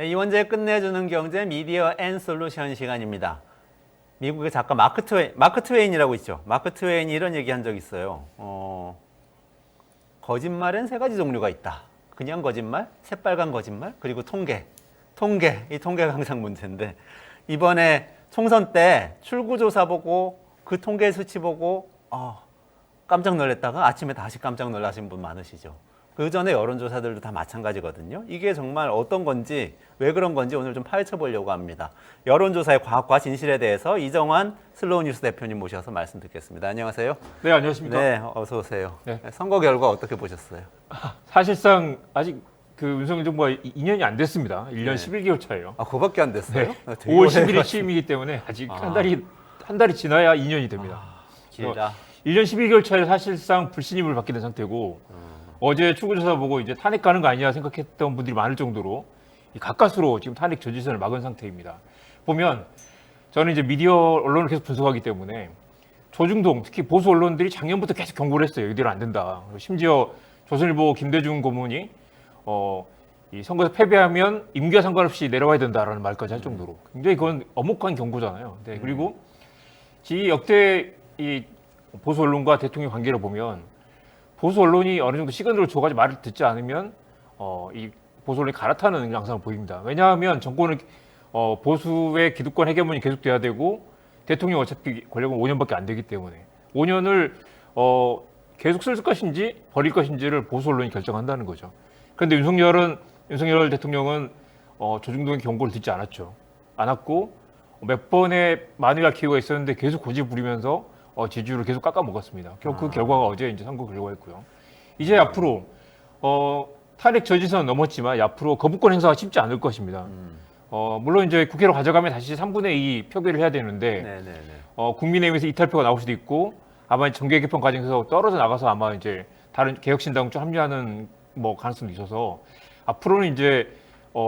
네, 이원재 끝내주는 경제 미디어 앤 솔루션 시간입니다. 미국의 작가 마크 트웨인이라고 있죠. 마크 트웨인이 이런 얘기 한 적 있어요. 거짓말엔 세 가지 종류가 있다. 그냥 거짓말, 새빨간 거짓말, 그리고 통계. 이 통계가 항상 문제인데 이번에 총선 때 출구조사 보고 그 통계 수치 보고 깜짝 놀랐다가 아침에 다시 깜짝 놀라신 분 많으시죠. 그 전에 여론조사들도 다 마찬가지거든요. 이게 정말 어떤 건지, 왜 그런 건지 오늘 좀 파헤쳐 보려고 합니다. 여론조사의 과학과 진실에 대해서 이정환 슬로우 뉴스 대표님 모셔서 말씀 듣겠습니다. 안녕하세요. 네, 안녕하십니까. 네, 어서 오세요. 네. 선거 결과 어떻게 보셨어요? 사실상 아직 그 윤석열 정부가 2년이 안 됐습니다. 1년 네. 11개월 차예요. 그거밖에 안 됐어요? 네. 되게 5월 오래 11일 해가지고. 취임이기 때문에 아직 한 달이 지나야 2년이 됩니다. 길다. 1년 12개월 차에 사실상 불신임을 받게 된 상태고 어제 출구조사 보고 이제 탄핵 가는 거 아니냐 생각했던 분들이 많을 정도로 가까스로 지금 탄핵 저지선을 막은 상태입니다. 보면 저는 이제 미디어 언론을 계속 분석하기 때문에 조중동 특히 보수 언론들이 작년부터 계속 경고를 했어요. 이대로 안 된다. 그리고 심지어 조선일보 김대중 고문이 이 선거에서 패배하면 임기와 상관없이 내려와야 된다라는 말까지 할 정도로 굉장히 그건 엄혹한 경고잖아요. 네, 그리고 이 역대 이 보수 언론과 대통령 관계를 보면 보수 언론이 어느 정도 시간을 줘가지고 말을 듣지 않으면 이 보수 언론이 갈아타는 양상을 보입니다. 왜냐하면 정권은 보수의 기득권 헤게몬이 계속돼야 되고 대통령 어차피 권력은 5년밖에 안 되기 때문에 5년을 계속 쓸 것인지 버릴 것인지를 보수 언론이 결정한다는 거죠. 그런데 윤석열 대통령은 조중동의 경고를 듣지 않았고 몇 번의 만회할 기회가 있었는데 계속 고집 부리면서 지지율을 계속 깎아먹었습니다. 결국 그 결과가 어제 이제 선거 결과였고요. 이제 앞으로 탄핵 저지선 넘었지만 앞으로 거부권 행사가 쉽지 않을 것입니다. 물론 이제 국회로 가져가면 다시 3분의 2 표결을 해야 되는데 국민의힘에서 이탈표가 나올 수도 있고 아마 정계 개편 과정에서 떨어져 나가서 아마 이제 다른 개혁신당 좀 합류하는 가능성도 있어서 앞으로는 이제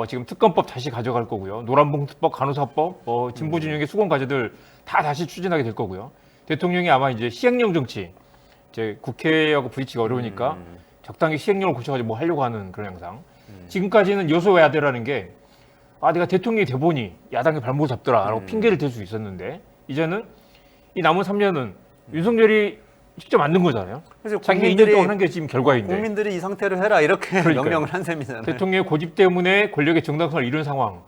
지금 특검법 다시 가져갈 거고요. 노란봉투법, 간호사법, 진보 진영의 수권 과제들 다 다시 추진하게 될 거고요. 대통령이 아마 이제 시행령 정치, 이제 국회하고 부딪히기 어려우니까 적당히 시행령을 고쳐가지고 뭐 하려고 하는 그런 양상. 지금까지는 요소해야 되라는 게 내가 대통령이 돼보니 야당의 발목을 잡더라라고 핑계를 댈 수 있었는데 이제는 이 남은 3년은 윤석열이 직접 만든 거잖아요. 그래서 자기가 2년 동안 한 게 지금 결과인데. 국민들이 이 상태로 해라 이렇게 그러니까요. 명령을 한 셈이잖아요. 대통령의 고집 때문에 권력의 정당성을 잃은 상황.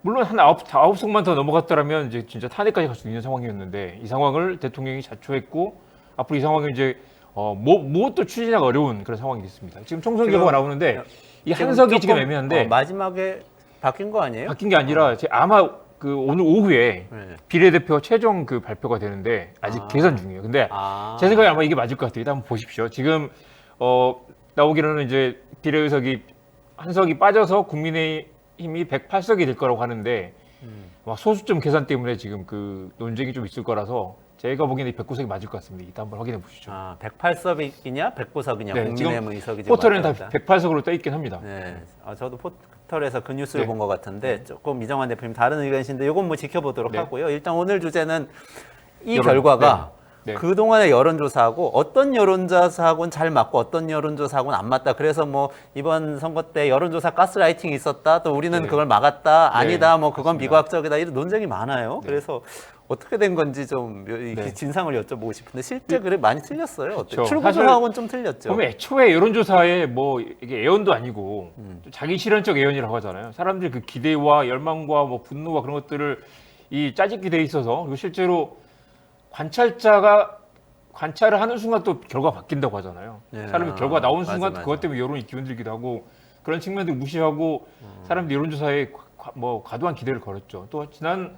물론 한 9석만 더 넘어갔더라면 이제 진짜 탄핵까지 갈 수 있는 상황이었는데 이 상황을 대통령이 자초했고 앞으로 이 상황을 이제 무엇도 추진하기 어려운 그런 상황이 됐습니다. 지금 총선 결과가 나오는데 이 한석이 지금 애매한데 마지막에 바뀐 거 아니에요? 바뀐 게 아니라 아마 그 오늘 오후에 네. 비례대표 최종 그 발표가 되는데 아직 계산 중이에요. 근데 제 생각에 아마 이게 맞을 것 같아요. 일단 한번 보십시오. 지금 나오기로는 이제 비례의석이 한석이 빠져서 국민의힘이 108석이 될 거라고 하는데 막 소수점 계산 때문에 지금 그 논쟁이 좀 있을 거라서 제가 보기에는 109석이 맞을 것 같습니다. 이따 한번 확인해 보시죠. 108석이냐 109석이냐 네, 국민의힘 의석이 포털에는 다 108석으로 떠 있긴 합니다. 네, 저도 포털에서 그 뉴스를 네. 본 것 같은데 조금 이정환 대표님 다른 의견이신데 이건 뭐 지켜보도록 네. 하고요. 일단 오늘 주제는 이 여론. 결과가 네. 그동안의 여론조사하고 어떤 여론조사하고는 잘 맞고 어떤 여론조사하고는 안 맞다. 그래서 뭐 이번 선거 때 여론조사 가스라이팅이 있었다. 또 우리는 네. 그걸 막았다. 아니다. 네, 뭐 그건 맞습니다. 미과학적이다. 이런 논쟁이 많아요. 네. 그래서 어떻게 된 건지 좀 네. 진상을 여쭤보고 싶은데 실제 그래 많이 틀렸어요. 어때요? 그렇죠. 출구조사하고는 좀 틀렸죠. 보면 애초에 여론조사에 뭐 이게 애연도 아니고 좀 자기 실현적 애연이라고 하잖아요. 사람들 그 기대와 열망과 뭐 분노와 그런 것들을 이 짜집게 돼 있어서 그리고 실제로 관찰자가 관찰을 하는 순간 또 결과가 바뀐다고 하잖아요. 예. 사람이 결과 나온 순간 맞아. 그것 때문에 여론이 기운들기도 하고 그런 측면들 무시하고 사람들이 여론조사에 과도한 기대를 걸었죠. 또 지난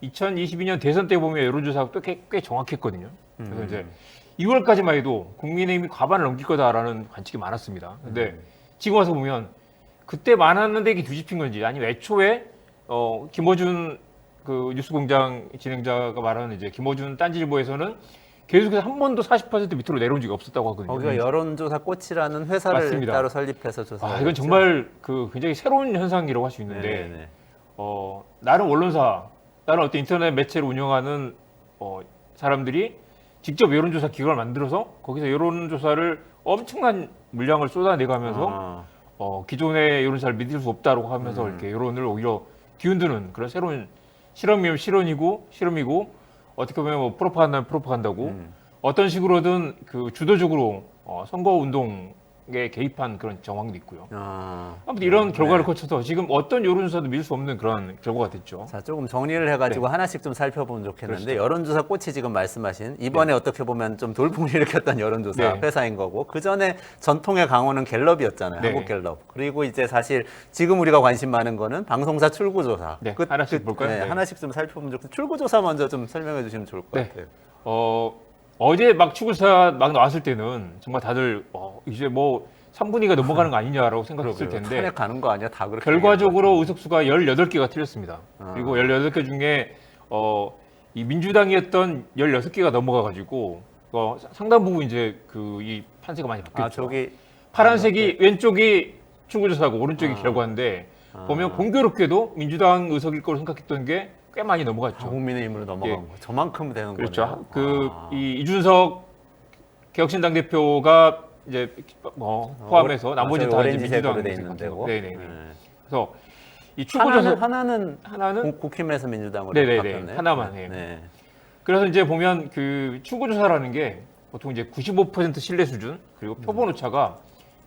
2022년 대선 때 보면 여론조사가 또 꽤 정확했거든요. 그래서 이제 2월까지만 해도 국민의힘이 과반을 넘길 거다라는 관측이 많았습니다. 근데 지금 와서 보면 그때 많았는데 이게 뒤집힌 건지 아니면 애초에 김어준 그 뉴스공장 진행자가 말하는 이제 김어준 딴지일보에서는 계속해서 한 번도 40% 밑으로 내려온 적이 없었다고 하거든요. 거기가 여론조사 꽃이라는 회사를 맞습니다. 따로 설립해서 조사했죠. 이건 정말 그 굉장히 새로운 현상이라고 할 수 있는데 네네. 나름 언론사, 나름 어떤 인터넷 매체를 운영하는 사람들이 직접 여론조사 기관을 만들어서 거기서 여론조사를 엄청난 물량을 쏟아내가면서 기존의 여론조사를 믿을 수 없다고 하면서 이렇게 여론을 오히려 뒤흔드는 그런 새로운 실험이면 실험이고 어떻게 보면 뭐 프로파간다면 프로파간다고 어떤 식으로든 그 주도적으로 선거 운동에 개입한 그런 정황도 있고요. 아무튼 이런 결과를 거쳐서 지금 어떤 여론조사도 믿을 수 없는 그런 결과가 됐죠. 자, 조금 정리를 해가지고 하나씩 좀 살펴보면 좋겠는데 그러시죠. 여론조사 꽃이 지금 말씀하신 이번에 어떻게 보면 좀 돌풍을 일으켰던 여론조사 네. 회사인 거고 그 전에 전통의 강호는 갤럽이었잖아요. 네. 한국갤럽. 그리고 이제 사실 지금 우리가 관심 많은 거는 방송사 출구조사. 네, 하나씩 볼까요? 네, 네. 하나씩 좀 살펴보면 좋겠어요. 출구조사 먼저 좀 설명해 주시면 좋을 것 네. 같아요. 어제 막 출구조사 막 나왔을 때는 정말 다들 이제 뭐 3분위가 넘어가는 거 아니냐라고 생각했을 텐데 탄핵 가는 거 아니야? 다 그렇게. 결과적으로 의석수가 18개가 틀렸습니다. 아. 그리고 18개 중에 이 민주당이었던 16개가 넘어가가지고 상당 부분 이제 그 이 판세가 많이 바뀌었죠. 아, 저기 파란색이 왼쪽이 출구조사고 오른쪽이 결과인데 보면 공교롭게도 민주당 의석일 거로 생각했던 게 꽤 많이 넘어갔죠. 국민의힘으로 넘어간 예. 거. 저만큼 되는 그렇죠. 거네요. 이 이준석 개혁신당 대표가 이제 포함해서 나머지는 다 이제 민주당 오렌지색으로 돼 의석 있는 같은 거. 데고. 네네. 그래서 이 출구조사 하나는 국힘에서 민주당으로 네네네. 바뀌었네요. 하나만 해요. 네. 그래서 이제 보면 그 출구조사라는 게 보통 이제 95% 신뢰 수준 그리고 표본 오차가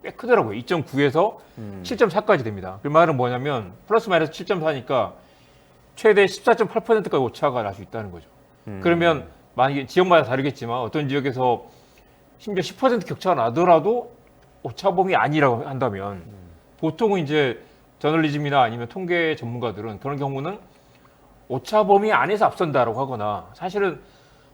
꽤 크더라고요. 2.9에서 7.4까지 됩니다. 그 말은 뭐냐면 플러스 마이너스 7.4니까 최대 14.8%까지 오차가 날 수 있다는 거죠. 그러면 만약에 지역마다 다르겠지만 어떤 지역에서 심지어 10% 격차가 나더라도 오차범위 아니라고 한다면 보통은 이제 저널리즘이나 아니면 통계 전문가들은 그런 경우는 오차범위 안에서 앞선다라고 하거나 사실은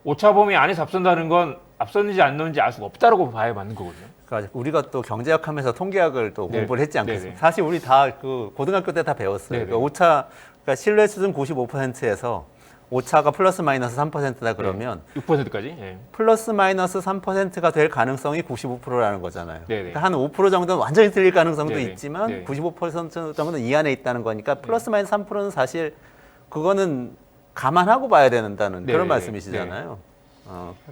오차범위 안에서 앞선다는 건 앞섰는지 안 넣는지 알 수가 없다라고 봐야 맞는 거거든요. 그러니까 우리가 또 경제학하면서 통계학을 또 네. 공부를 했지 않겠습니까? 네네. 사실 우리 다 그 고등학교 때 다 배웠어요. 네네. 그러니까 오차, 그러니까 신뢰 수준 95%에서 오차가 플러스 마이너스 3%다 그러면 6%까지. 예. 플러스 마이너스 3%가 될 가능성이 95%라는 거잖아요. 네네. 그러니까 한 5% 정도는 완전히 틀릴 가능성도 네네. 있지만 네. 95% 정도는 이 안에 있다는 거니까 플러스 마이너스 3%는 사실 그거는 감안하고 봐야 된다는 네네. 그런 말씀이시잖아요.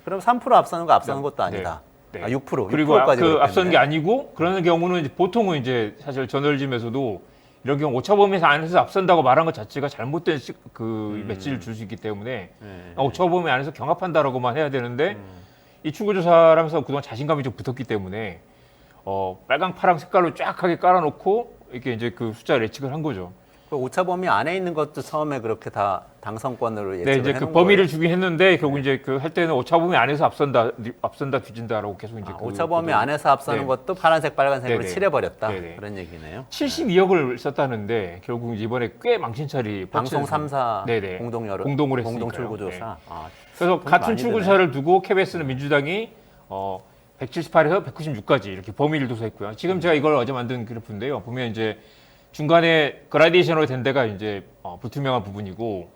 그럼 3% 앞서는 거 앞서는 것도 네. 아니다. 네. 아, 6%. 그리고 6%까지 그 앞선 게 아니고 그러는 경우는 이제 보통은 이제 사실 저널즘에서도 이런 경우 오차범위 안에서 앞선다고 말한 것 자체가 잘못된 그 메시지를 줄 수 있기 때문에 오차범위 안에서 경합한다라고만 해야 되는데 이 출구조사라면서 그동안 자신감이 좀 붙었기 때문에 빨강 파랑 색깔로 쫙하게 깔아놓고 이렇게 이제 그 숫자를 예측을 한 거죠. 그 오차 범위 안에 있는 것도 처음에 그렇게 다 당선권으로 예측을 네, 이제 그 해놓은 범위를 거예요. 주긴 했는데 결국 이제 그 할 때는 오차범위 안에서 앞선다 뒤진다라고 계속 이제 오차 범위 안에서 앞서는 네. 것도 파란색, 빨간색으로 네네. 칠해버렸다. 네네. 그런 얘기네요. 72억을 썼다는데 결국 이번에 꽤 망신살이 방송 뻗쳐서 3사 네네. 공동 여론, 공동으로 공동 했으니까요. 출구조사. 네. 아, 그래서 돈이 같은 많이 출구조사를 두고 KBS는 민주당이 178에서 196까지 이렇게 범위를 둬서 했고요. 지금 제가 이걸 어제 만든 그래프인데요. 보면 이제 중간에 그라데이션으로 된 데가 이제 불투명한 부분이고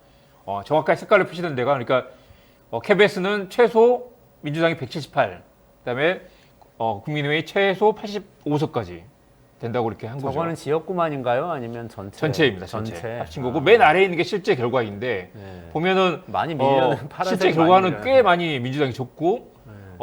정확하게 색깔로 표시된 데가 그러니까 KBS는 최소 민주당이 178, 그다음에 국민의힘이 최소 85석까지 된다고 이렇게 한 거죠. 저거는 지역구만인가요? 아니면 전체입니다. 전체 합친 거고 아. 맨 아래에 있는 게 실제 결과인데 네. 보면은 많이 밀려는 파란색 실제 많이 결과는 밀려요. 꽤 많이 민주당이 졌고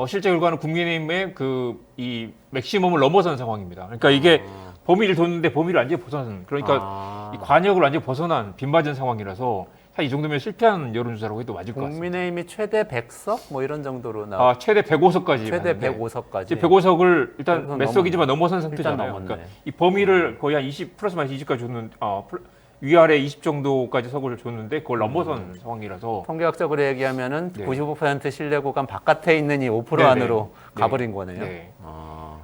실제 결과는 국민의힘의 그 이 맥시멈을 넘어선 상황입니다. 그러니까 이게 범위를 뒀는데 범위를 완전히 벗어난 그러니까 이 관역을 완전히 벗어난 빗맞은 상황이라서 사실 이 정도면 실패한 여론조사라고 해도 맞을 것 같습니다. 국민의힘이 최대 100석 뭐 이런 정도로 나와. 최대 105석까지 최대 갔는데 105석까지. 이제 105석을 일단 그래서 몇 석이지만 넘어선 일단 상태잖아요. 넘었네. 그러니까 이 범위를 거의 한 20 플러스 마이너스 20까지 줬는 위아래 20 정도까지 석을 줬는데 그걸 넘어선 상황이라서 통계학적으로 얘기하면은 네. 95% 신뢰 구간 바깥에 있는 이 5% 네네. 안으로 네. 가버린 거네요. 네.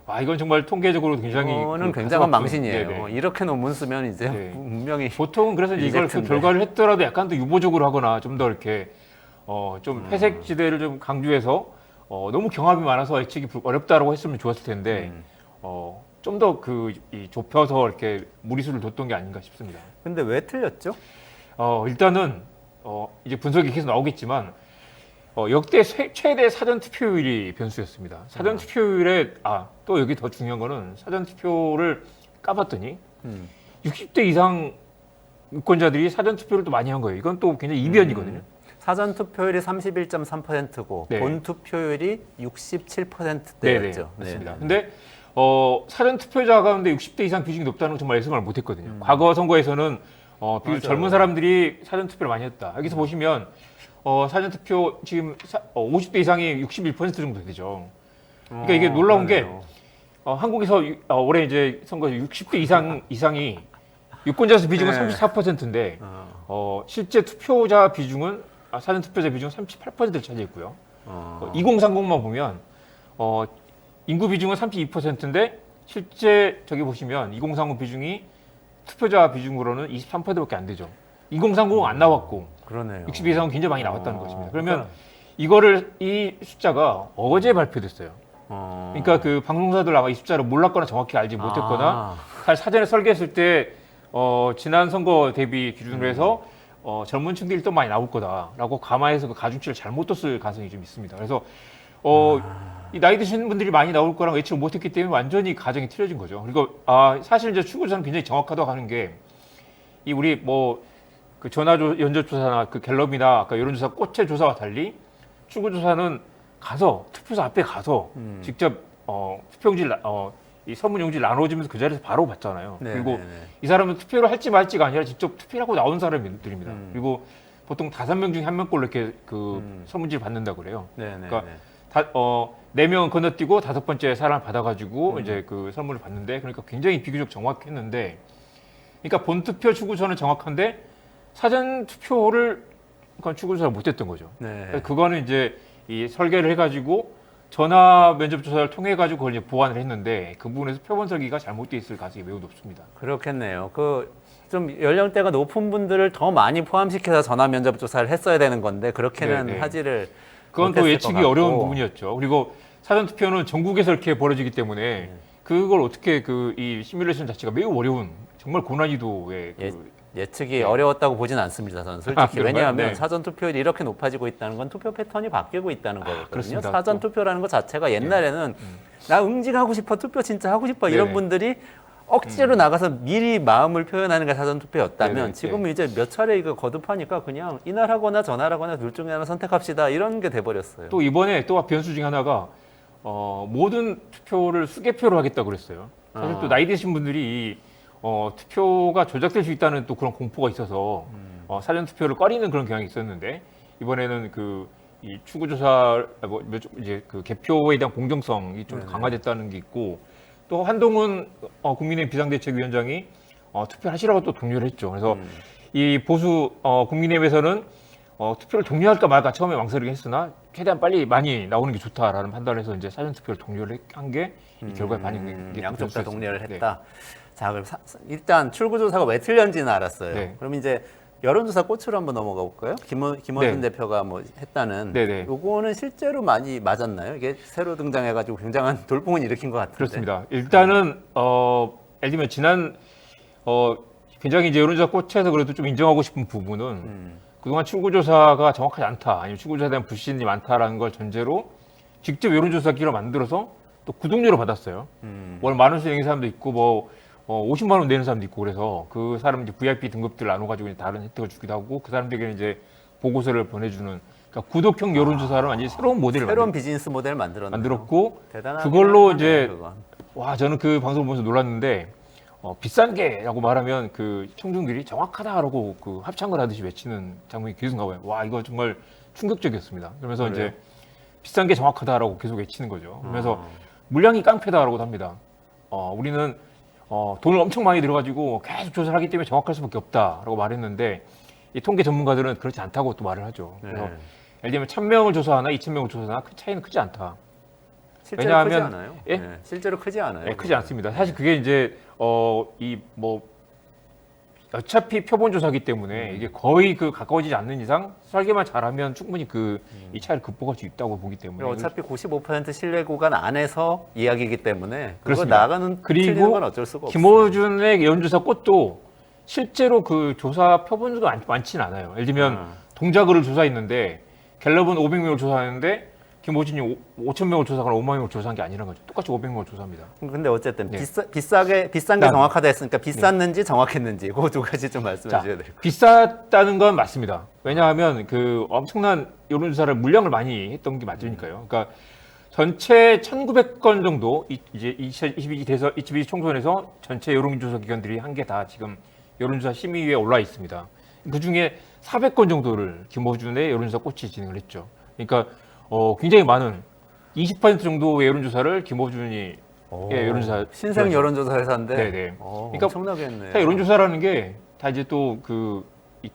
아, 이건 정말 통계적으로 굉장히 이거는 그 굉장한 가슴 아픈- 망신이에요. 네네. 이렇게 논문 쓰면 이제 네. 분명히 보통은 그래서 이제 이걸 그 리젝트인데. 결과를 했더라도 약간 더 유보적으로 하거나 좀 더 이렇게 좀 회색 지대를 좀 강조해서 너무 경합이 많아서 예측이 어렵다라고 했으면 좋았을 텐데 좀 더 그 좁혀서 이렇게 무리수를 뒀던 게 아닌가 싶습니다. 근데 왜 틀렸죠? 일단은 이제 분석이 계속 나오겠지만 역대 최대 사전 투표율이 변수였습니다. 사전 투표율에 또 여기 더 중요한 거는 사전 투표를 까봤더니 60대 이상 유권자들이 사전 투표를 또 많이 한 거예요. 이건 또 굉장히 이변이거든요. 사전 투표율이 31.3%고 네. 본 투표율이 67%대였죠. 네네, 맞습니다. 근데 사전 투표자 가운데 60대 이상 비중이 높다는 건 정말 예상을 못했거든요. 과거 선거에서는 비교적 맞아요. 젊은 사람들이 사전 투표를 많이 했다. 여기서 보시면 사전 투표 지금 50대 이상이 61% 정도 되죠. 그러니까 이게 놀라운 게 그러네요. 한국에서 올해 이제 선거 60대 이상이 유권자 수 비중은 네. 34%인데 실제 투표자 비중은 사전 투표자 비중은 38%를 차지했고요. 2030만 보면 인구 비중은 32%인데 실제 저기 보시면 2030 비중이 투표자 비중으로는 23%밖에 안 되죠. 2030은 안 나왔고 그러네요. 60 이상은 굉장히 많이 나왔다는 것입니다. 그러면 그러니까- 이 숫자가 어제 발표됐어요. 그러니까 그 방송사들 아마 이 숫자를 몰랐거나 정확히 알지 못했거나 사실 사전에 설계했을 때 지난 선거 대비 기준으로 해서 젊은 층들이 또 많이 나올 거다라고 감안해서 그 가중치를 잘못 뒀을 가능성이 좀 있습니다. 그래서 이 나이 드신 분들이 많이 나올 거랑 예측을 못했기 때문에 완전히 가정이 틀려진 거죠. 그리고 사실 이제 추구조사는 굉장히 정확하다고 하는 게 이 우리 뭐 그 연접조사나 그 갤럽이나 아까 여론조사 꽃의 조사와 달리 추구조사는 가서 투표소 앞에 가서 직접 투표용지를 이 설문용지 나눠주면서 그 자리에서 바로 봤잖아요. 네, 그리고 네, 네. 이 사람은 투표를 할지 말지가 아니라 직접 투표를 하고 나온 사람들입니다. 그리고 보통 5명 중에 1명꼴로 이렇게 그 설문지를 받는다 그래요. 네네. 그러니까 4명은 건너뛰고 5번째 사람을 받아가지고 이제 그 설문을 받는데 그러니까 굉장히 비교적 정확했는데 그러니까 본투표 추구조사는 정확한데 사전 투표를 추구조사를 못했던 거죠. 네. 그러니까 그거는 이제 이 설계를 해가지고 전화 면접 조사를 통해 가지고 그걸 이제 보완을 했는데 그 부분에서 표본 설계가 잘못돼 있을 가능성이 매우 높습니다. 그렇겠네요. 그 좀 연령대가 높은 분들을 더 많이 포함시켜서 전화 면접 조사를 했어야 되는 건데 그렇게는 네, 네. 하지를 그건 또 못했을 예측이 것 같고. 어려운 부분이었죠. 그리고 사전 투표는 전국에서 이렇게 벌어지기 때문에 그걸 어떻게 그 이 시뮬레이션 자체가 매우 어려운 정말 고난이도의 예측이 어려웠다고 보진 않습니다. 저는 솔직히 그런가요? 왜냐하면 네. 사전 투표율이 이렇게 높아지고 있다는 건 투표 패턴이 바뀌고 있다는 거거든요. 그렇습니다. 사전 투표라는 것 자체가 옛날에는 나 응징하고 싶어, 투표 진짜 하고 싶어 이런 네네. 분들이 억지로 나가서 미리 마음을 표현하는 게 사전 투표였다면 네네. 지금은 이제 몇 차례 이거 거듭하니까 그냥 이날하거나 전날하거나 둘 중에 하나 선택합시다 이런 게 돼버렸어요. 또 이번에 또 변수 중에 하나가 모든 투표를 수개표로 하겠다고 그랬어요. 사실 또 나이 드신 분들이 투표가 조작될 수 있다는 또 그런 공포가 있어서 사전 투표를 꺼리는 그런 경향이 있었는데 이번에는 이 추구조사 이제 그 개표에 대한 공정성이 좀 네네. 강화됐다는 게 있고 또 한동훈 국민의힘 비상대책위원장이 투표하시라고 또 독려를 했죠. 그래서 이 보수 국민의힘에서는 투표를 독려할까 말까 처음에 망설이긴 했으나 최대한 빨리 많이 나오는 게 좋다라는 판단을 해서 이제 사전 투표를 독려를 한 게 이 결과에 반영된 게 양쪽 다 독려를 네. 했다. 자, 그럼 일단 출구조사가 왜 틀렸는지는 알았어요. 네. 그럼 이제 여론조사 꽃으로 한번 넘어가 볼까요? 김원순 네. 대표가 뭐 했다는 네네. 요거는 실제로 많이 맞았나요? 이게 새로 등장해가지고 굉장한 돌풍을 일으킨 것 같은데. 그렇습니다. 일단은 예를 들면 지난 굉장히 이제 여론조사 꽃에서 그래도 좀 인정하고 싶은 부분은 그동안 출구조사가 정확하지 않다, 아니면 출구조사에 대한 불신이 많다라는 걸 전제로 직접 여론조사 기를 만들어서 또 구독료를 받았어요. 월 10,000원씩 내는 사람도 있고 뭐 50만 원 내는 사람도 있고 그래서 그 사람 이제 VIP 등급들 나눠가지고 이제 다른 혜택을 주기도 하고 그 사람들에게는 이제 보고서를 보내주는 그러니까 구독형 여론조사를 완전히 새로운 모델을 새로운 비즈니스 모델을 만들었고 대단하긴 그걸로 하네요, 이제 그건. 와 저는 그 방송을 보면서 놀랐는데 비싼 게라고 말하면 그 청중들이 정확하다라고 그 합창을 하듯이 외치는 장면이 계속 나와요. 와 이거 정말 충격적이었습니다. 그러면서 그래요? 이제 비싼 게 정확하다라고 계속 외치는 거죠. 그래서 물량이 깡패다라고도 합니다. 우리는 돈을 엄청 많이 들어가지고 계속 조사를 하기 때문에 정확할 수밖에 없다라고 말했는데 이 통계 전문가들은 그렇지 않다고 또 말을 하죠. 그래서 네. 예를 들면 1,000명을 조사하나 2,000명을 조사하나 그 차이는 크지 않다. 실제로 왜냐하면- 크지 않아요. 예? 네, 실제로 크지 않아요. 네, 크지 않습니다. 사실 그게 이제 어차피 표본 조사기 때문에 이게 거의 그 가까워지지 않는 이상 설계만 잘하면 충분히 이 차이를 극복할 수 있다고 보기 때문에 어차피 95% 신뢰 구간 안에서 이야기이기 때문에 그거 그렇습니다. 나가는 그리고 틀리는 건 어쩔 수가 없어요. 김어준의 여론조사 꽃도 실제로 그 조사 표본수가 많지는 않아요. 예를 들면 동작을 조사했는데 갤럽은 500명을 조사했는데 김어준이 5,000명을 조사하거나 5만 명을 조사한 게 아니란 거죠. 똑같이 500명을 조사합니다. 근데 어쨌든 네. 비싼 게 난- 정확하다 했으니까 비쌌는지 정확했는지 그 두 가지 좀 말씀해 자, 주셔야 될 것 비쌌다는 건 맞습니다. 왜냐하면 그 엄청난 여론조사를 물량을 많이 했던 게 맞으니까요. 그러니까 전체 1,900건 정도 이제 2022 총선에서 전체 여론조사 기관들이 한 게 다 지금 여론조사 심의위에 올라 있습니다. 그 중에 400건 정도를 김어준의 여론조사 꽃이 진행을 했죠. 그러니까 굉장히 많은 20% 정도의 여론조사를 김어준이 여론조사 신생 여론조사 회사인데. 네네. 그러니까 엄청나게 했네. 여론조사라는 게 다 이제 또 그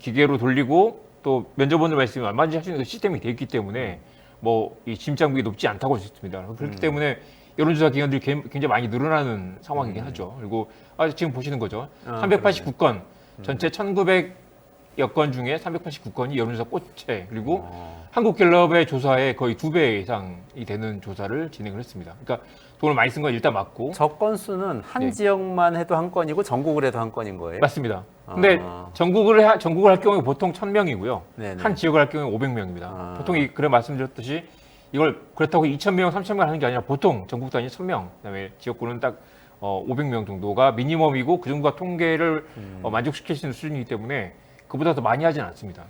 기계로 돌리고 또 면접원들 말씀이 얼마든지 할 수 있는 그 시스템이 되어 있기 때문에 뭐 이 짐작력이 높지 않다고 할 수 있습니다. 그렇기 때문에 여론조사 기관들이 굉장히 많이 늘어나는 상황이긴 하죠. 그리고 지금 보시는 거죠. 389건 전체 1,900여 건 중에 389건이 여론조사 꽃에 그리고 한국갤럽의 조사에 거의 2배 이상이 되는 조사를 진행을 했습니다. 그러니까 돈을 많이 쓴 건 일단 맞고 저 건수는 한 네. 지역만 해도 한 건이고 전국을 해도 한 건인 거예요? 맞습니다. 근데 전국을 할 경우에 보통 1,000명이고요. 네네. 한 지역을 할 경우에 500명입니다. 보통 그래 말씀드렸듯이 이걸 그렇다고 2,000명, 3,000명 하는 게 아니라 보통 전국 단위 1,000명, 그다음에 지역구는 딱 500명 정도가 미니멈이고 그 정도가 통계를 만족시킬 수 있는 수준이기 때문에 그보다 더 많이 하진 않습니다.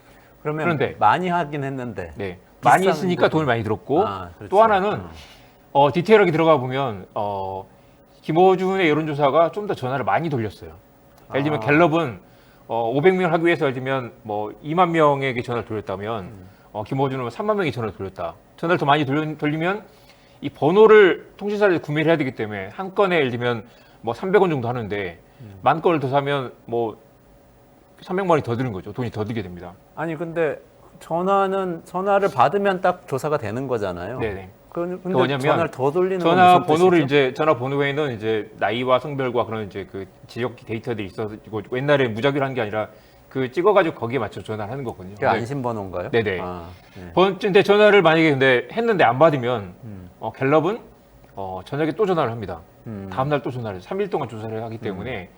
그런데 많이 하긴 했는데. 네, 많이 비싼 했으니까 것도. 돈을 많이 들었고 그렇죠. 또 하나는 디테일하게 들어가 보면 김어준의 여론조사가 좀 더 전화를 많이 돌렸어요. 예를 들면 갤럽은 500명을 하기 위해서 예를 들면 뭐 2만 명에게 전화를 돌렸다면 김어준은 3만 명에게 전화를 돌렸다. 전화를 더 많이 돌리면 이 번호를 통신사를 구매를 해야 되기 때문에 한 건에 예를 들면 뭐 300원 정도 하는데 만 건을 더 사면 뭐 300만 원이 더 드는 거죠. 돈이 더 들게 됩니다. 아니 근데 전화를 받으면 딱 조사가 되는 거잖아요. 네네. 근데 뭐냐면 전화를 더 돌리는 건 전화 무슨 번호를 뜻이죠? 전화 번호에는 이제 나이와 성별과 그런 이제 그 지역 데이터들이 있어서 옛날에 무작위로 한 게 아니라 그 찍어가지고 거기에 맞춰 전화를 하는 거거든요. 그게 안심번호인가요? 네네. 네. 근데 전화를 만약에 근데 했는데 안 받으면 갤럽은 저녁에 또 전화를 합니다. 다음 날 또 전화를 3일 동안 조사를 하기 때문에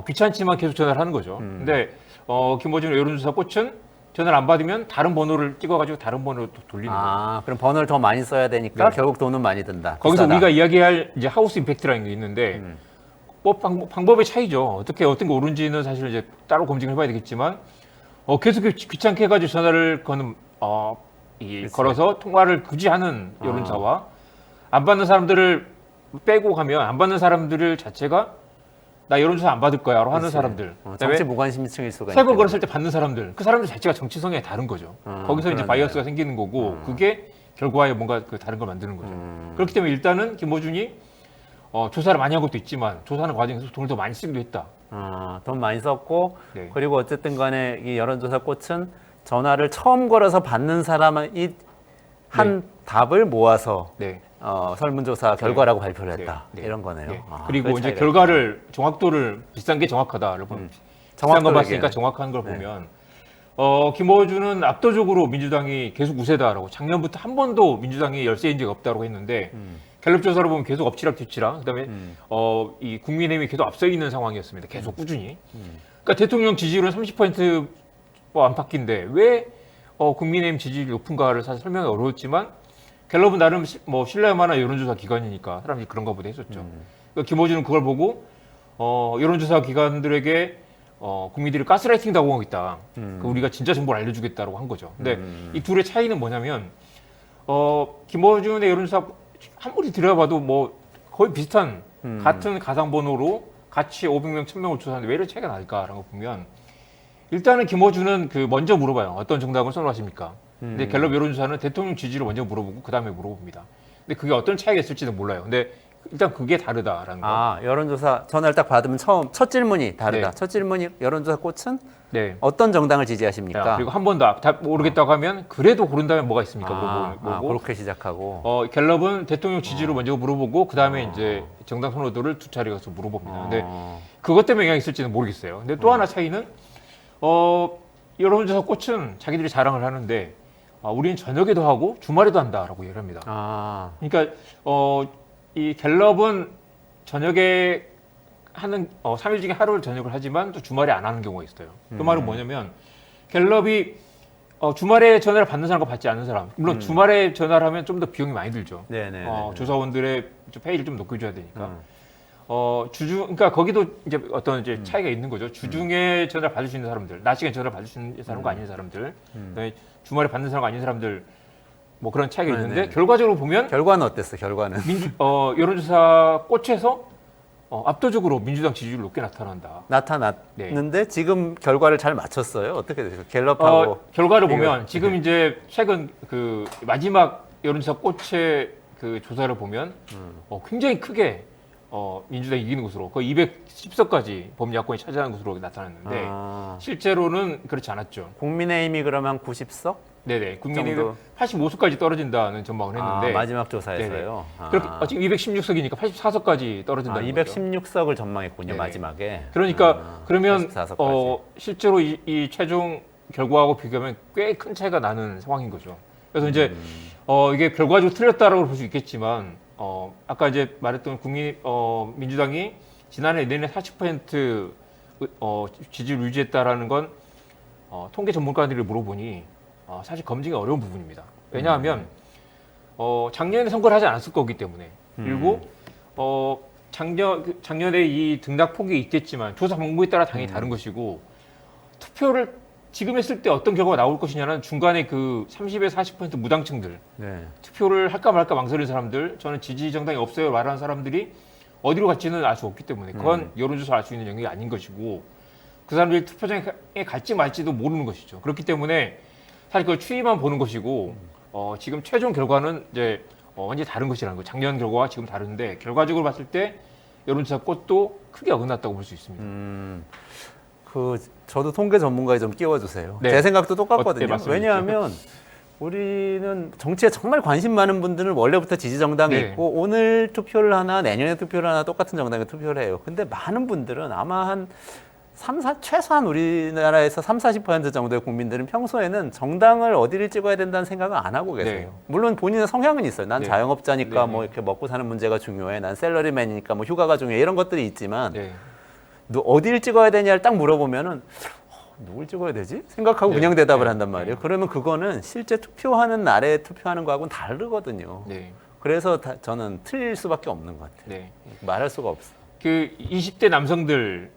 귀찮지만 계속 전화를 하는 거죠. 근데 김어준 여론조사 꽃은 전화를 안 받으면 다른 번호를 찍어가지고 다른 번호로 또 돌리는 거예요. 그럼 번호를 더 많이 써야 되니까 네. 결국 돈은 많이 든다. 거기서 비싸다. 우리가 이야기할 이제 하우스 임팩트라는 게 있는데 뭐 방법의 차이죠. 어떤 게 옳은지는 사실 이제 따로 검증을 해봐야 되겠지만 계속 귀찮게 해가지고 전화를 거는 걸어서 통화를 굳이 하는 여론사와 안 받는 사람들을 빼고 가면 안 받는 사람들을 자체가 나 여론조사 안 받을 거야로 하는 그치. 사람들. 정치 무관심층일 수가 세 번 있죠. 걸었을 때 받는 사람들. 그 사람들 자체가 정치 성향이 다른 거죠. 거기서 이제 그러네요. 바이어스가 생기는 거고 그게 결과에 뭔가 그 다른 걸 만드는 거죠. 그렇기 때문에 일단은 김어준이 조사를 많이 한 것도 있지만 조사하는 과정에서 돈을 더 많이 쓰기도 했다. 돈 많이 썼고 네. 그리고 어쨌든 간에 이 여론조사 꽃은 전화를 처음 걸어서 받는 사람이 한 답을 모아서 네. 설문조사 결과라고 발표를 했다. 네. 네. 이런 거네요. 네. 아, 그리고 그게 이제 차이가 결과를 정확도를 비싼 게 정확하다를 보면 비싼 거 정확도를 봤으니까 얘기해요. 정확한 걸 네. 보면 김어준은 압도적으로 민주당이 계속 우세다라고 작년부터 한 번도 민주당이 열세인 적이 없다고 했는데 갤럽 조사를 보면 계속 엎치락뒤치락 그다음에 이 국민의힘이 계속 앞서 있는 상황이었습니다. 계속 꾸준히. 그러니까 대통령 지지율은 30% 안팎인데 왜 국민의힘 지지율이 높은가를 사실 설명이 어려웠지만 갤럽은 나름 뭐 신뢰할 만한 여론조사 기관이니까 사람들이 그런가 보다 했었죠. 그러니까 김어준은 그걸 보고 여론조사 기관들에게 국민들이 가스라이팅 당하고 있다. 우리가 진짜 정보를 알려주겠다라고 한 거죠. 근데 이 둘의 차이는 뭐냐면 김어준의 여론조사 아무리 들여봐도 뭐 거의 비슷한 같은 가상번호로 같이 500명, 1000명을 조사하는데 왜 이런 차이가 날까라는 거 보면 일단은 김어준은 그 먼저 물어봐요. 어떤 정당을 선호하십니까? 근데 갤럽 여론조사는 대통령 지지를 먼저 물어보고 그 다음에 물어봅니다. 근데 그게 어떤 차이가 있을지는 몰라요. 근데 일단 그게 다르다라는 거. 여론조사 전화를 딱 받으면 첫 질문이 다르다. 네. 첫 질문이 여론조사 꽃은 네. 어떤 정당을 지지하십니까? 그리고 한 번 더 다 모르겠다고 하면 그래도 고른다면 뭐가 있습니까? 물어보고. 그렇게 시작하고. 갤럽은 대통령 지지를 먼저 물어보고 그 다음에 이제 정당 선호도를 두 차례 가서 물어봅니다. 근데 그것 때문에 영향이 있을지는 모르겠어요. 근데 또 하나 차이는 여론조사 꽃은 자기들이 자랑을 하는데 우리는 저녁에도 하고 주말에도 한다라고 얘기를 합니다. 그러니까 이 갤럽은 저녁에 하는 3일 중에 하루를 저녁을 하지만 또 주말에 안 하는 경우가 있어요. 그 말은 뭐냐면 갤럽이 주말에 전화를 받는 사람과 받지 않는 사람 물론 주말에 전화를 하면 좀 더 비용이 많이 들죠. 네네. 조사원들의 페이를 좀 높여줘야 되니까. 그러니까 거기도 이제 어떤 이제 차이가 있는 거죠. 주중에 전화를 받을 수 있는 사람들, 낮 시간에 전화를 받을 수 있는 사람과 아닌 사람들, 그다음에 주말에 받는 사람과 아닌 사람들, 뭐 그런 차이가 네, 있는데 네. 결과적으로 보면 결과는 어땠어? 결과는 여론조사 꽃에서 압도적으로 민주당 지지율 높게 나타난다. 나타났는데 지금 결과를 잘 맞췄어요. 어떻게 되세요? 갤럽하고 결과를 이거- 보면 지금 이제 최근 그 마지막 여론조사 꽃의 그 조사를 보면 굉장히 크게 민주당이 이기는 것으로 거의 210석까지 범야권이 차지하는 것으로 나타났는데 아, 실제로는 그렇지 않았죠. 국민의힘이 그러면 90석? 네네. 국민의힘 정도. 85석까지 떨어진다는 전망을 했는데 마지막 조사에서요. 그렇게 지금 216석이니까 84석까지 떨어진다는 거죠. 216석을 전망했군요. 네네. 마지막에. 그러니까 그러면 84석까지. 실제로 이 최종 결과하고 비교하면 꽤 큰 차이가 나는 상황인 거죠. 그래서 이제 이게 결과적으로 틀렸다라고 볼 수 있겠지만 아까 이제 말했던 민주당이 지난해 내내 40% 지지를 유지했다라는 건 통계 전문가들이 물어보니 사실 검증이 어려운 부분입니다. 왜냐하면 작년에 선거를 하지 않았을 거기 때문에 그리고 작년에 이 등락폭이 있겠지만 조사 방법에 따라 당연히 다른 것이고 투표를 지금 했을 때 어떤 결과가 나올 것이냐는 중간에 그 30에서 40% 무당층들 네. 투표를 할까 말까 망설이는 사람들 저는 지지 정당이 없어요 말하는 사람들이 어디로 갈지는 알 수 없기 때문에 그건 여론조사 알 수 있는 영역이 아닌 것이고 그 사람들이 투표장에 갈지 말지도 모르는 것이죠. 그렇기 때문에 사실 그걸 추이만 보는 것이고 지금 최종 결과는 이제 완전히 다른 것이라는 거예요. 작년 결과와 지금 다른데 결과적으로 봤을 때 여론조사 꽃도 크게 어긋났다고 볼 수 있습니다. 저도 통계 전문가에 좀 끼워주세요. 네. 제 생각도 똑같거든요. 맞습니다. 왜냐하면 우리는 정치에 정말 관심 많은 분들은 원래부터 지지 정당이 네. 있고 오늘 투표를 하나 내년에 투표를 하나 똑같은 정당에 투표를 해요. 근데 많은 분들은 아마 한 최소한 우리나라에서 30-40% 정도의 국민들은 평소에는 정당을 어디를 찍어야 된다는 생각을 안 하고 계세요. 네. 물론 본인의 성향은 있어요. 난 네. 자영업자니까 네. 뭐 이렇게 먹고 사는 문제가 중요해. 난 샐러리맨이니까 뭐 휴가가 중요해. 이런 것들이 있지만 네. 너 어디를 찍어야 되냐를 딱 물어보면은 누굴 찍어야 되지? 생각하고 네. 그냥 대답을 네. 한단 말이에요. 그러면 그거는 실제 투표하는 날에 투표하는 거하고는 다르거든요. 네. 그래서 저는 틀릴 수밖에 없는 것 같아요. 네. 말할 수가 없어. 그 20대 남성들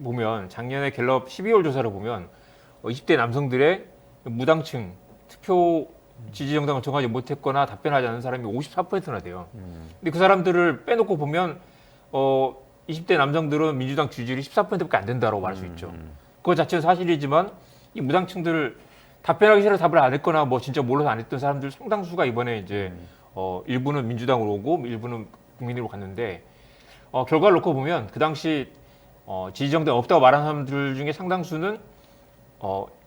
보면 작년에 갤럽 12월 조사를 보면 20대 남성들의 무당층 투표 지지 정당을 정하지 못했거나 답변하지 않는 사람이 54%나 돼요. 근데 그 사람들을 빼놓고 보면 20대 남성들은 민주당 지지율이 14%밖에 안 된다고 말할 수 있죠. 그거 자체는 사실이지만 이 무당층들을 답변하기 싫어 답을 안 했거나 뭐 진짜 몰라서 안 했던 사람들 상당수가 이번에 이제 일부는 민주당으로 오고 일부는 국민으로 갔는데 결과를 놓고 보면 그 당시 지지정당 없다고 말하는 사람들 중에 상당수는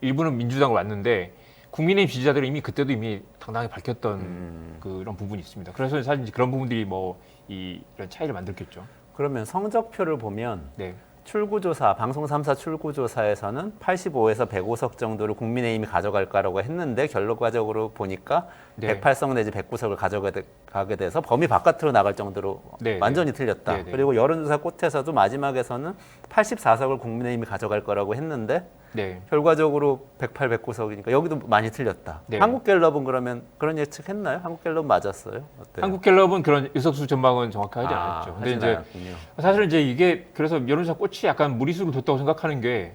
일부는 민주당으로 왔는데 국민의힘 지지자들은 이미 그때도 이미 당당히 밝혔던 그런 부분이 있습니다. 그래서 사실 이제 그런 부분들이 뭐 이런 차이를 만들겠죠. 그러면 성적표를 보면 네. 출구조사, 방송 3사 출구조사에서는 85에서 105석 정도를 국민의힘이 가져갈까라고 했는데 결과적으로 보니까 네. 108석 내지 109석을 가져가게 돼서 범위 바깥으로 나갈 정도로 네, 완전히 틀렸다. 네, 네. 그리고 여론조사 꽃에서도 마지막에서는 84석을 국민의힘이 가져갈 거라고 했는데 네. 결과적으로 108, 109석이니까 여기도 많이 틀렸다. 네. 한국갤럽은 그러면 그런 예측했나요? 한국갤럽 맞았어요? 어때요? 한국갤럽은 그런 의석수 전망은 정확하게 하지 않았죠. 근데 하진 이제 않았군요. 사실은 이제 이게 그래서 여론조사 꽃이 약간 무리수를 뒀다고 생각하는 게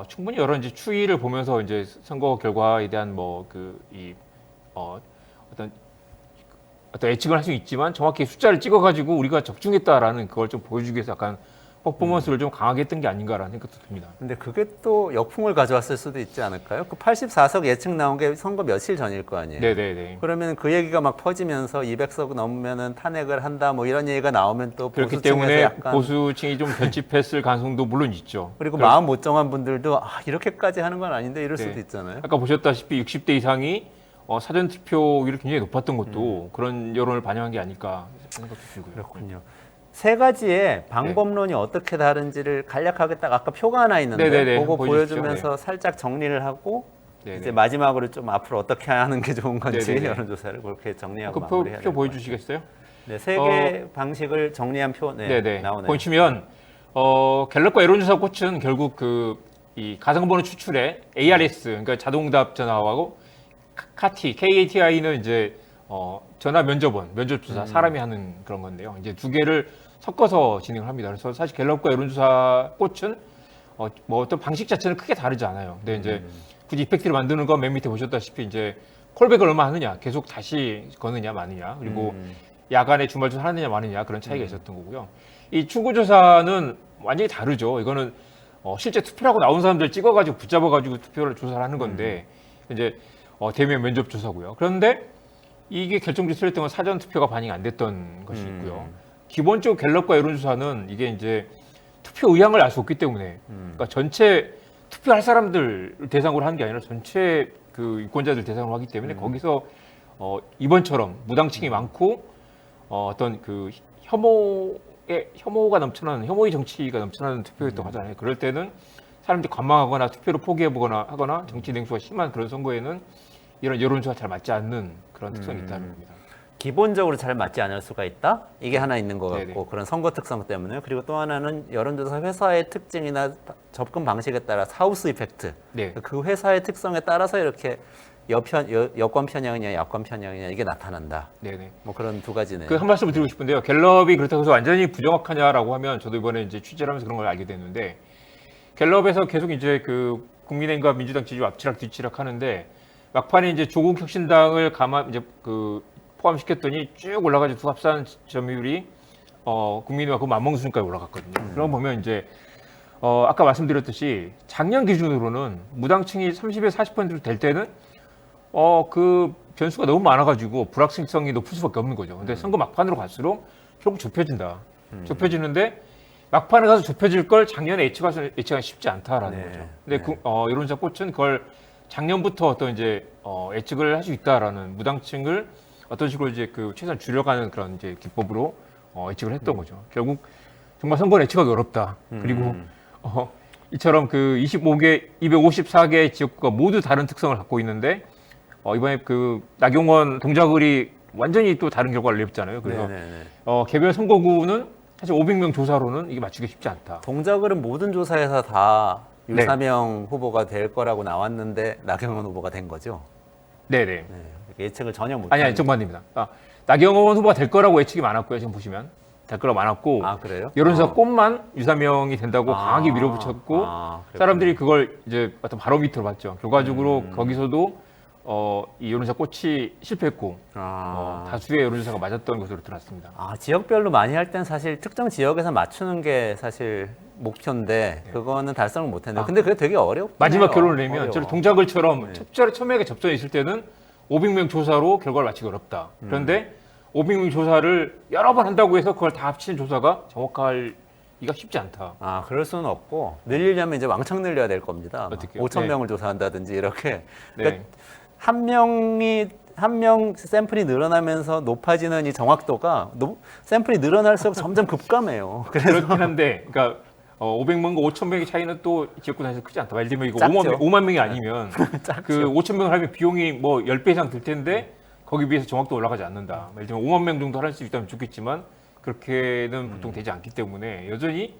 충분히 여러 이제 추이를 보면서 이제 선거 결과에 대한 뭐 어떤 예측을 할 수 있지만 정확히 숫자를 찍어가지고 우리가 적중했다라는 그걸 좀 보여주기 위해서 약간 퍼포먼스를 좀 강하게 했던 게 아닌가라는 생각도 듭니다. 근데 그게 또 역풍을 가져왔을 수도 있지 않을까요? 그 84석 예측 나온 게 선거 며칠 전일 거 아니에요? 네네네. 그러면 그 얘기가 막 퍼지면서 200석 넘으면은 탄핵을 한다 뭐 이런 얘기가 나오면 또 그렇기 보수층에서 때문에 약간 보수층이 좀 결집했을 가능성도 물론 있죠. 그리고 마음 못 정한 분들도 이렇게까지 하는 건 아닌데 이럴 네. 수도 있잖아요. 아까 보셨다시피 60대 이상이 사전 투표율이 굉장히 높았던 것도 그런 여론을 반영한 게 아닐까 생각도 들고요. 그렇군요. 세 가지의 방법론이 어떻게 다른지를 간략하게 딱 아까 표가 하나 있는데 네네네. 그거 한번 보여주시죠. 보여주면서 살짝 정리를 하고 네네. 이제 마지막으로 좀 앞으로 어떻게 하는 게 좋은 건지 네네네. 여론조사를 그렇게 정리하고 그 마무리해야 표 될것 보여주시겠어요? 네, 세 개 방식을 정리한 표 네네. 나오네요. 보시면 갤럽과 여론조사 꽃은 결국 이 가상번호 추출에 ARS 그러니까 자동답 전화하고 카티 KATI는 이제 전화 면접조사 사람이 하는 그런 건데요. 이제 두 개를 섞어서 진행을 합니다. 그래서 사실 갤럽과 여론조사 꽃은 뭐 어떤 방식 자체는 크게 다르지 않아요. 근데 이제 굳이 이펙트를 만드는 건 맨 밑에 보셨다시피 이제 콜백을 얼마 하느냐, 계속 다시 거느냐 마느냐, 그리고 야간에 주말 조사 하느냐 마느냐 그런 차이가 있었던 거고요. 이 출구조사는 완전히 다르죠. 이거는 실제 투표하고 나온 사람들 찍어가지고 붙잡아가지고 투표를 조사를 하는 건데 이제 대면 면접 조사고요. 그런데 이게 결정지수를 했던 건 사전 투표가 반영이 안 됐던 것이 있고요. 기본적으로 갤럽과 여론조사는 이게 이제 투표 의향을 알 수 없기 때문에 그러니까 전체 투표할 사람들 대상으로 하는 게 아니라 전체 그 유권자들 대상으로 하기 때문에 거기서 이번처럼 무당층이 많고 어떤 그 혐오가 넘쳐나는 혐오의 정치가 넘쳐나는 투표였던 하잖아요. 그럴 때는 사람들이 관망하거나 투표를 포기해보거나 하거나 정치 냉소가 심한 그런 선거에는 이런 여론조사 잘 맞지 않는 그런 특성이 있다는 겁니다. 기본적으로 잘 맞지 않을 수가 있다? 이게 하나 있는 것 같고 네네. 그런 선거 특성 때문에 그리고 또 하나는 여론조사 회사의 특징이나 접근 방식에 따라 하우스 이펙트 네. 그 회사의 특성에 따라서 이렇게 여권 편향이냐 야권 편향이냐 이게 나타난다. 네네. 뭐 그런 두 가지네. 그 한 말씀을 드리고 싶은데요. 갤럽이 그렇다고 해서 완전히 부정확하냐라고 하면 저도 이번에 이제 취재를 하면서 그런 걸 알게 됐는데 갤럽에서 계속 이제 그 국민의힘과 민주당 지지율 앞치락 뒤치락 하는데 막판에 이제 조국 혁신당을 이제 그 포함시켰더니 쭉 올라가지고 두 합산 점유율이 국민의힘과 그 만멍순까지 올라갔거든요. 그럼 보면 이제 아까 말씀드렸듯이 작년 기준으로는 무당층이 30에서 40% 될 때는 그 변수가 너무 많아가지고 불확실성이 높을 수밖에 없는 거죠. 근데 선거 막판으로 갈수록 결국 좁혀진다. 좁혀지는데 막판에 가서 좁혀질 걸 작년에 예측하기 쉽지 않다라는 네. 거죠. 근데 네. 여론조사 꽃은 그걸 작년부터 어떤 이제 예측을 할 수 있다라는 무당층을 어떤 식으로 이제 그 최소한 줄여가는 그런 이제 기법으로 예측을 했던 거죠. 결국 정말 선거를 예측하기 어렵다. 그리고 이처럼 그 254개 지역구가 모두 다른 특성을 갖고 있는데 이번에 그 나경원 동작을이 완전히 또 다른 결과를 냈잖아요. 그래서 네네네. 개별 선거구는 사실 500명 조사로는 이게 맞추기 쉽지 않다. 동작을은 모든 조사에서 다 네. 유사명 후보가 될 거라고 나왔는데 나경원 후보가 된 거죠. 네네. 네. 예측을 전혀 못. 아니 정반입니다. 나경원 후보가 될 거라고 예측이 많았고요. 지금 보시면 될 거라고 많았고 아 그래요? 여론조사 꽃만 유사명이 된다고 강하게 밀어붙였고 그랬구나. 사람들이 그걸 이제 어떤 바로미터로 봤죠. 결과적으로 거기서도 이 여론조사 꽃이 실패했고 다수의 여론조사가 맞았던 것으로 드러났습니다. 지역별로 많이 할 땐 사실 특정 지역에서 맞추는 게 사실 목표인데 그거는 달성을 못했는데 근데 그게 되게 어렵고 마지막 결론을 내면 저를 동작을처럼 처음에 접전에 있을 때는 500명 조사로 결과를 맞추기 어렵다. 그런데 500명 조사를 여러 번 한다고 해서 그걸 다 합친 조사가 정확하기가 쉽지 않다. 그럴 수는 없고 늘리려면 이제 왕창 늘려야 될 겁니다. 어떻게요? 5천 네. 명을 조사한다든지 이렇게 네. 그러니까 한 명 샘플이 늘어나면서 높아지는 이 정확도가 샘플이 늘어날수록 점점 급감해요. 그래서 그렇긴 한데, 그러니까 500명과 5,000명의 차이는 또 지역구 단위에서 크지 않다. 예를 들면 이거 작죠. 5만 명이 아니면 작죠. 그 5,000명을 하면 비용이 뭐 10배 이상 들 텐데 거기 비해서 정확도 올라가지 않는다. 예를 들면 5만 명 정도 할 수 있다면 좋겠지만 그렇게는 보통 되지 않기 때문에 여전히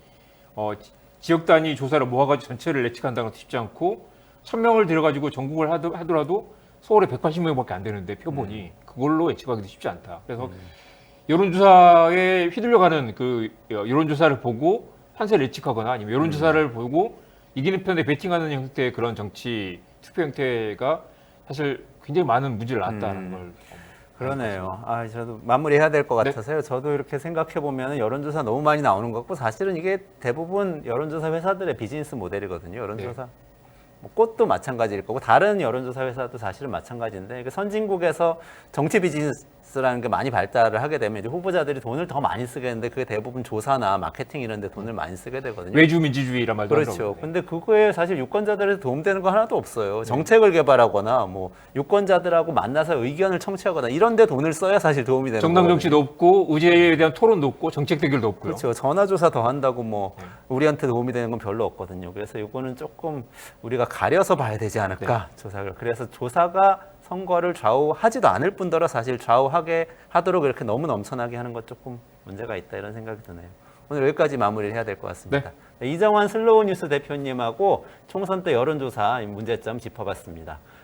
지역 단위 조사를 모아가지고 전체를 예측한다는 것도 쉽지 않고 1,000명을 들여가지고 전국을 하더라도 서울에 180명밖에 안 되는데 표본이 그걸로 예측하기도 쉽지 않다. 그래서 여론조사에 휘둘려가는 그 여론조사를 보고 판세를 예측하거나 아니면 여론조사를 보고 이기는 편에 베팅하는 형태의 그런 정치 투표 형태가 사실 굉장히 많은 문제를 낳았다는 걸. 그러네요. 저도 마무리해야 될 것 네. 같아서요. 저도 이렇게 생각해 보면 여론조사 너무 많이 나오는 것 같고 사실은 이게 대부분 여론조사 회사들의 비즈니스 모델이거든요. 여론조사. 뭐 꽃도 마찬가지일 거고 다른 여론조사 회사도 사실은 마찬가지인데 선진국에서 정치 비즈니스라는 게 많이 발달을 하게 되면 이제 후보자들이 돈을 더 많이 쓰게 되는데 그게 대부분 조사나 마케팅 이런 데 돈을 많이 쓰게 되거든요. 외주 민주주의란 말도 그렇죠. 하더라고요. 근데 그거에 사실 유권자들한테 도움되는 거 하나도 없어요. 정책을 개발하거나 뭐 유권자들하고 만나서 의견을 청취하거나 이런 데 돈을 써야 사실 도움이 되는 정당 거거든요. 정치도 없고 의제에 대한 토론도 없고 정책 대결도 없고요. 그렇죠. 전화조사 더 한다고 뭐 우리한테 도움이 되는 건 별로 없거든요. 그래서 이거는 조금 우리가 가려서 봐야 되지 않을까 조사를. 그래서 조사가 선거를 좌우하지도 않을 뿐더러 사실 좌우하게 하도록 이렇게 너무 넘쳐나게 하는 것 조금 문제가 있다 이런 생각이 드네요. 오늘 여기까지 마무리를 해야 될 것 같습니다. 이정환 슬로우 뉴스 대표님하고 총선 때 여론조사 문제점 짚어봤습니다.